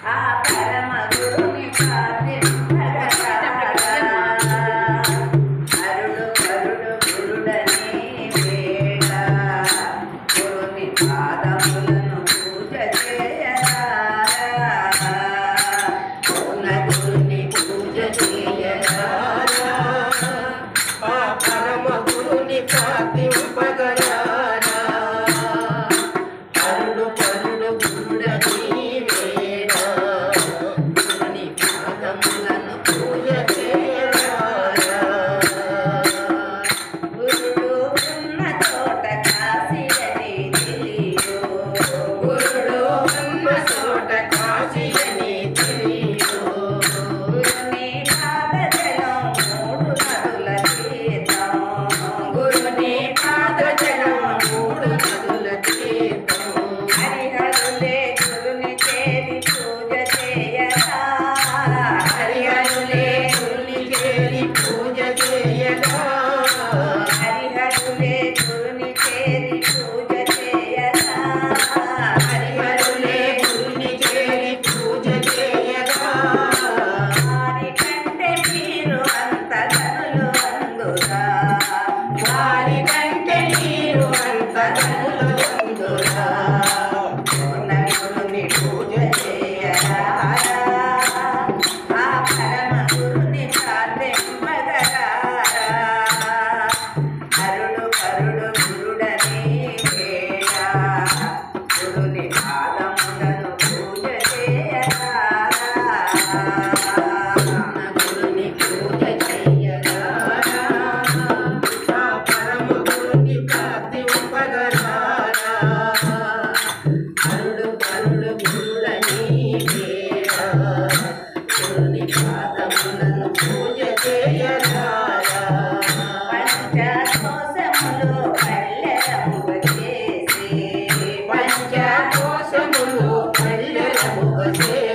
ఆ పరమ గురుని అరుడు కరుడు గురుడని వేళ గురుని పాదములను పూజ చేయరారా గురుని పూజ చేయరారా ఆ పరమ గురుని ప్రార్థింపగరారా అరుడు పరుడు గురుడని వేళ గురుని పాదములను పూజ చేయరారా గురుడు ఉన్న చోట కాశీయని తెలియు గురుడు ఉన్న చోట కాశీయని తెలియు గురుని పాదజలం మూడు నదుల తీర్థం గురుని పాదజలం మూడు నదుల తీర్థం హరిహరులే గురుని చేరి పూజ చేయరా హరిహరులే గురుని చేరి పూజ చేయగా హరిహరులే గురుని చేరి పూజ చేయరా హరిహరులే గురుని చేరి పూజ చేయగా వారి కంటే మీరు అంత గనులు అందురా వారి కంటే నీరు అంత ధనులు అందురా పూర్ణ గురుని పూజ చేయరా ఆ పరమ గురుని ప్రార్థింపగరారా అరుడు కరుడు గురుడని వేళ గురుని పాదములను పూజ చేయరారా గురుని పూజ చేయగా ఆ పరమ గురుని ప్రార్థింపగరారా అరుడు పరుడు గురుడని వేళ గురుని పాదములను పూజ చేయరారా పంచకోశములు పల్లెరముగ చేసి పంచకోశములు పల్లెరముగ చేసి